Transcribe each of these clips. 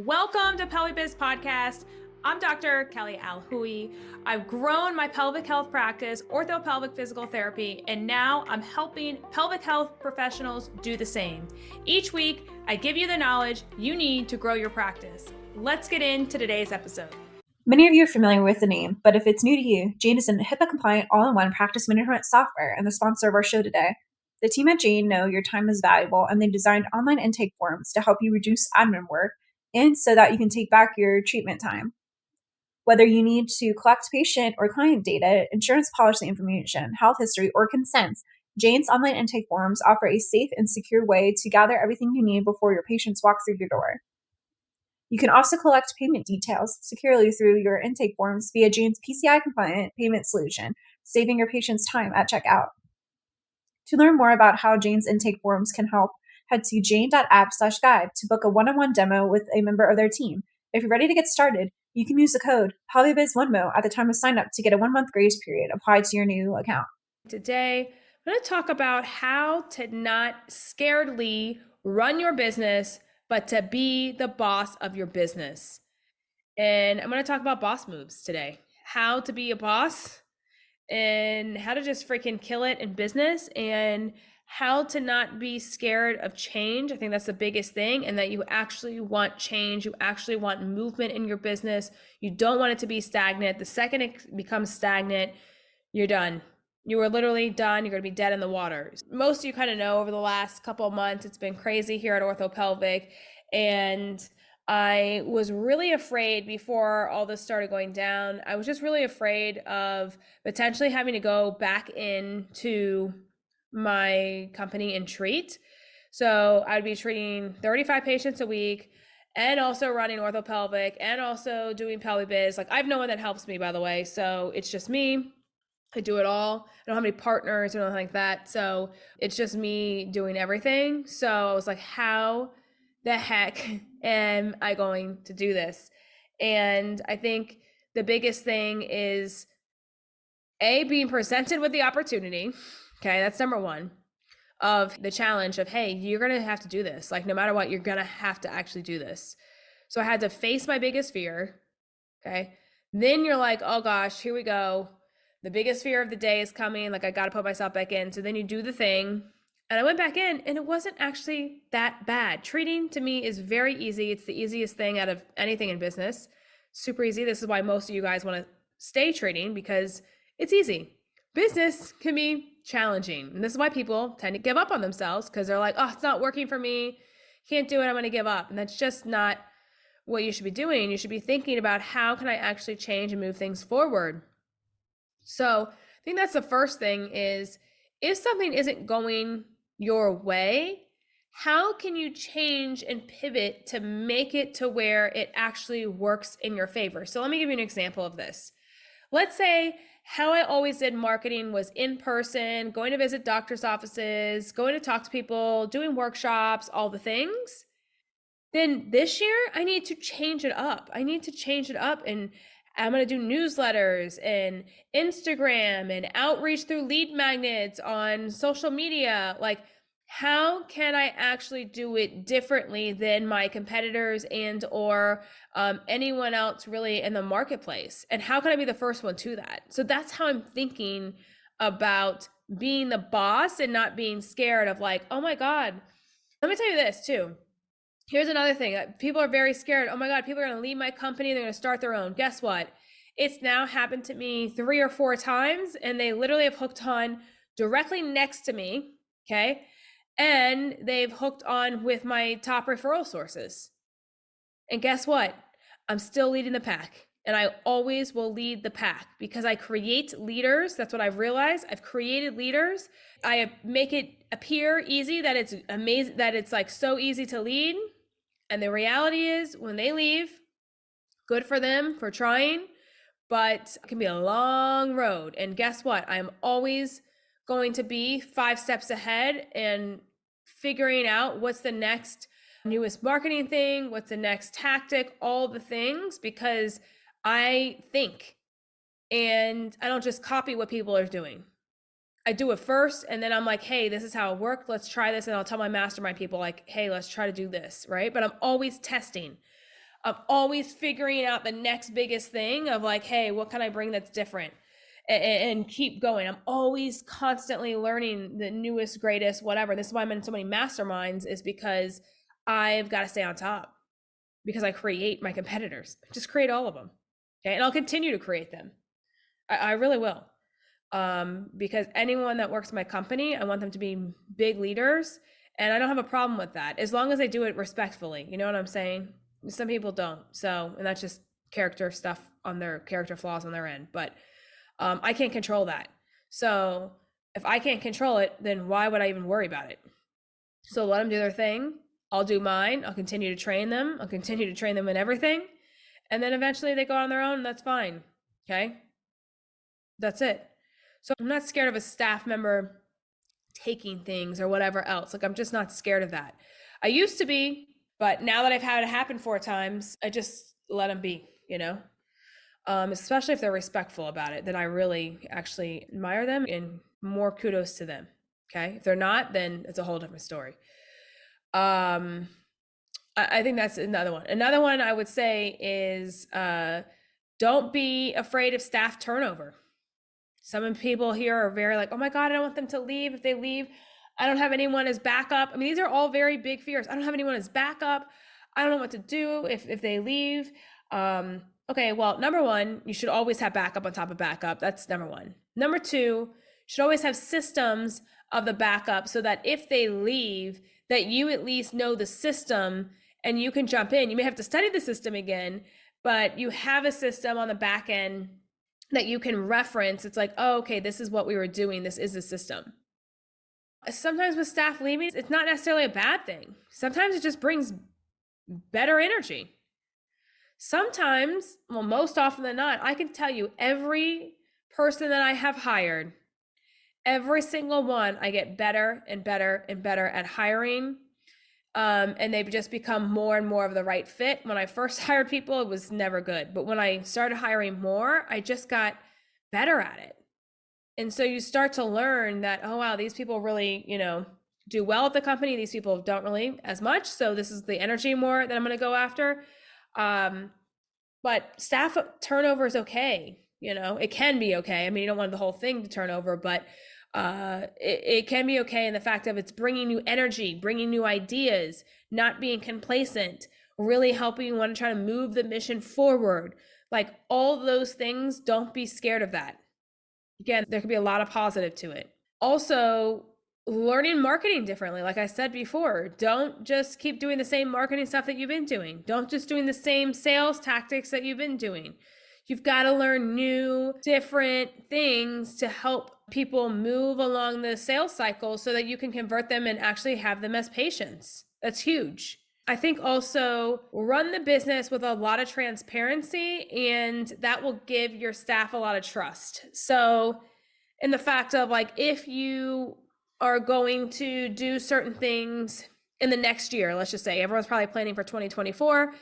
Welcome to PelviBiz podcast. I'm Dr. Kelly Alhui. I've grown my pelvic health practice, orthopelvic physical therapy, and now I'm helping pelvic health professionals do the same. Each week, I give you the knowledge you need to grow your practice. Let's get into today's episode. Many of you are familiar with the name, but if it's new to you, Jane is a HIPAA-compliant all-in-one practice management software and the sponsor of our show today. The team at Jane know your time is valuable, and they designed online intake forms to help you reduce admin work and so that you can take back your treatment time. Whether you need to collect patient or client data, insurance policy information, health history, or consents, Jane's online intake forms offer a safe and secure way to gather everything you need before your patients walk through your door. You can also collect payment details securely through your intake forms via Jane's PCI-compliant payment solution, saving your patients time at checkout. To learn more about how Jane's intake forms can help, head to jane.app/guide to book a one-on-one demo with a member of their team. If you're ready to get started, you can use the code PelviBiz1mo at the time of sign up to get a 1-month grace period applied to your new account. Today, I'm going to talk about how to not scaredly run your business, but to be the boss of your business. And I'm going to talk about boss moves today. How to be a boss and how to just freaking kill it in business and how to not be scared of change. I think that's the biggest thing, and that you actually want change. You actually want movement in your business. You don't want it to be stagnant. The second it becomes stagnant, you're done. You are literally done. You're going to be dead in the water. Most of you kind of know over the last couple of months, it's been crazy here at OrthoPelvic. And I was really afraid before all this started going down. I was just really afraid of potentially having to go back into my company and treat. So I'd be treating 35 patients a week and also running OrthoPelvic and also doing PelviBiz. Like, I have no one that helps me, by the way. So it's just me. I do it all. I don't have any partners or anything like that. So it's just me doing everything. So I was like, how the heck am I going to do this? And I think the biggest thing is being presented with the opportunity. Okay, that's number one, of the challenge of, hey, you're going to have to do this. Like, no matter what, you're going to have to actually do this. So I had to face my biggest fear. Okay. Then you're like, oh gosh, here we go. The biggest fear of the day is coming. Like, I got to put myself back in. So then you do the thing. And I went back in and it wasn't actually that bad. Treating to me is very easy. It's the easiest thing out of anything in business. Super easy. This is why most of you guys want to stay treating, because it's easy. Business can be challenging. And this is why people tend to give up on themselves, because they're like, oh, it's not working for me. Can't do it. I'm going to give up. And that's just not what you should be doing. You should be thinking about, how can I actually change and move things forward? So I think that's the first thing, is if something isn't going your way, how can you change and pivot to make it to where it actually works in your favor? So let me give you an example of this. Let's say how I always did marketing was in person, going to visit doctors' offices, going to talk to people, doing workshops, all the things. Then this year, I need to change it up. And I'm going to do newsletters and Instagram and outreach through lead magnets on social media. Like, how can I actually do it differently than my competitors and or anyone else really in the marketplace? And how can I be the first one to that? So that's how I'm thinking about being the boss and not being scared of, like, oh my God. Let me tell you this too. Here's another thing. People are very scared. Oh my God, people are going to leave my company. They're going to start their own. Guess what? It's now happened to me 3 or 4 times, and they literally have hooked on directly next to me. Okay. And they've hooked on with my top referral sources. And guess what? I'm still leading the pack. And I always will lead the pack, because I create leaders. That's what I've realized. I've created leaders. I make it appear easy, that it's amazing, that it's like so easy to lead. And the reality is, when they leave, good for them for trying, but it can be a long road. And guess what? I'm always going to be 5 steps ahead and figuring out what's the next newest marketing thing, what's the next tactic, all the things, because I think, and I don't just copy what people are doing. I do it first, and then I'm like, hey, this is how it worked. Let's try this. And I'll tell my mastermind people, like, hey, let's try to do this, right? But I'm always testing. I'm always figuring out the next biggest thing of like, hey, what can I bring that's different? And keep going. I'm always constantly learning the newest, greatest, whatever. This is why I'm in so many masterminds, is because I've got to stay on top, because I create my competitors. Just create all of them. Okay. And I'll continue to create them. I really will. Because anyone that works in my company, I want them to be big leaders. And I don't have a problem with that, as long as they do it respectfully. You know what I'm saying? Some people don't. So, and that's just character stuff on their character flaws on their end. But I can't control that. So if I can't control it, then why would I even worry about it? So let them do their thing. I'll do mine. I'll continue to train them. I'll continue to train them in everything. And then eventually they go on their own, and that's fine. Okay. That's it. So I'm not scared of a staff member taking things or whatever else. Like, I'm just not scared of that. I used to be, but now that I've had it happen 4 times, I just let them be, you know? Especially if they're respectful about it, then I really actually admire them, and more kudos to them. Okay. If they're not, then it's a whole different story. I think that's another one. Another one I would say is, don't be afraid of staff turnover. Some people here are very like, oh my God, I don't want them to leave. If they leave, I don't have anyone as backup. I mean, these are all very big fears. I don't have anyone as backup. I don't know what to do if they leave. Okay, well, number one, you should always have backup on top of backup. That's number one. Number two, you should always have systems of the backup, so that if they leave, that you at least know the system and you can jump in. You may have to study the system again, but you have a system on the back end that you can reference. It's like, oh, okay, this is what we were doing. This is the system. Sometimes with staff leaving, it's not necessarily a bad thing. Sometimes it just brings better energy. Sometimes, well, most often than not, I can tell you, every person that I have hired, every single one, I get better and better and better at hiring. And they've just become more and more of the right fit. When I first hired people, it was never good. But when I started hiring more, I just got better at it. And so you start to learn that, oh, wow, these people really, do well at the company. These people don't really as much. So this is the energy more that I'm going to go after. But staff turnover is okay. It can be okay. I mean, you don't want the whole thing to turn over, but it can be okay in the fact of it's bringing new energy, bringing new ideas, not being complacent, really helping you want to try to move the mission forward. Like, all those things, don't be scared of that. Again, there could be a lot of positive to it. Also, learning marketing differently. Like I said before, don't just keep doing the same marketing stuff that you've been doing. Don't just doing the same sales tactics that you've been doing. You've got to learn new, different things to help people move along the sales cycle so that you can convert them and actually have them as patients. That's huge. I think also run the business with a lot of transparency, and that will give your staff a lot of trust. So in the fact of, like, if you are going to do certain things in the next year, let's just say everyone's probably planning for 2024,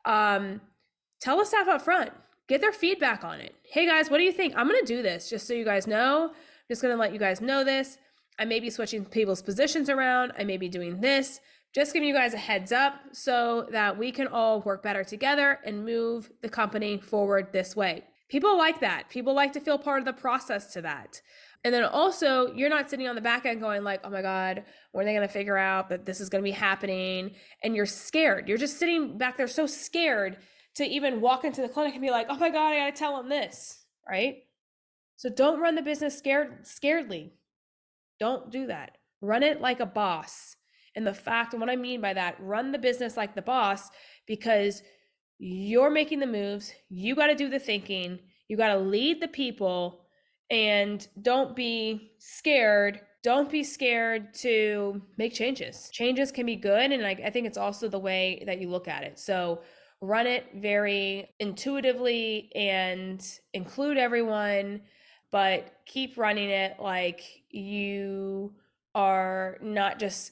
tell the staff up front, get their feedback on it. Hey guys, what do you think? I'm going to do this, just so you guys know. I'm just going to let you guys know this. I may be switching people's positions around. I may be doing this. Just giving you guys a heads up so that we can all work better together and move the company forward this way. People like that. People like to feel part of the process to that. And then also, you're not sitting on the back end going like, oh my God, when are they going to figure out that this is going to be happening? And you're scared. You're just sitting back there so scared to even walk into the clinic and be like, oh my God, I got to tell them this, right? So don't run the business scaredly. Don't do that. Run it like a boss. And the fact, and what I mean by that, run the business like the boss, because you're making the moves. You got to do the thinking. You got to lead the people, and don't be scared. Don't be scared to make changes. Changes can be good. And I think it's also the way that you look at it. So run it very intuitively and include everyone, but keep running it like you are not just,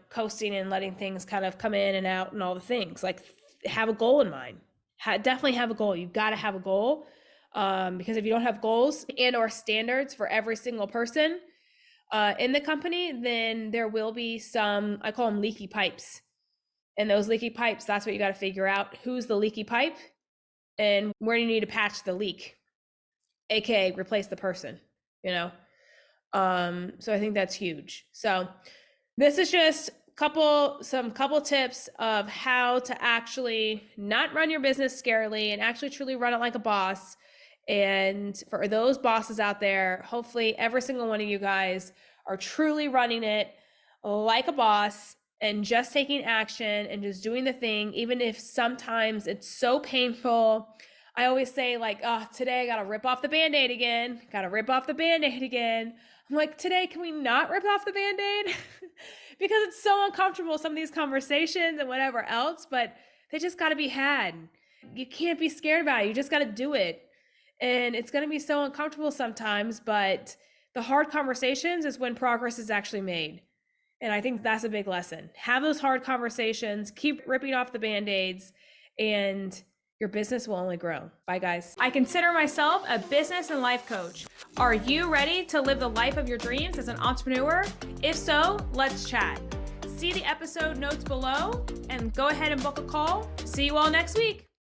coasting and letting things kind of come in and out and all the things. Like, have a goal in mind. Definitely have a goal. You've got to have a goal, because if you don't have goals and or standards for every single person in the company, then there will be some, I call them leaky pipes. And those leaky pipes, that's what you got to figure out. Who's the leaky pipe and where do you need to patch the leak, aka replace the person, you know? So I think that's huge. So this is just some couple tips of how to actually not run your business scarily and actually truly run it like a boss. And for those bosses out there, hopefully every single one of you guys are truly running it like a boss and just taking action and just doing the thing, even if sometimes it's so painful. I always say, like, oh, today I got to rip off the Band-Aid again. Got to rip off the Band-Aid again. I'm like, today, can we not rip off the Band-Aid? Because it's so uncomfortable, some of these conversations and whatever else, but they just got to be had. You can't be scared about it. You just got to do it. And it's going to be so uncomfortable sometimes, but the hard conversations is when progress is actually made. And I think that's a big lesson. Have those hard conversations, keep ripping off the Band-Aids, and your business will only grow. Bye, guys. I consider myself a business and life coach. Are you ready to live the life of your dreams as an entrepreneur? If so, let's chat. See the episode notes below and go ahead and book a call. See you all next week.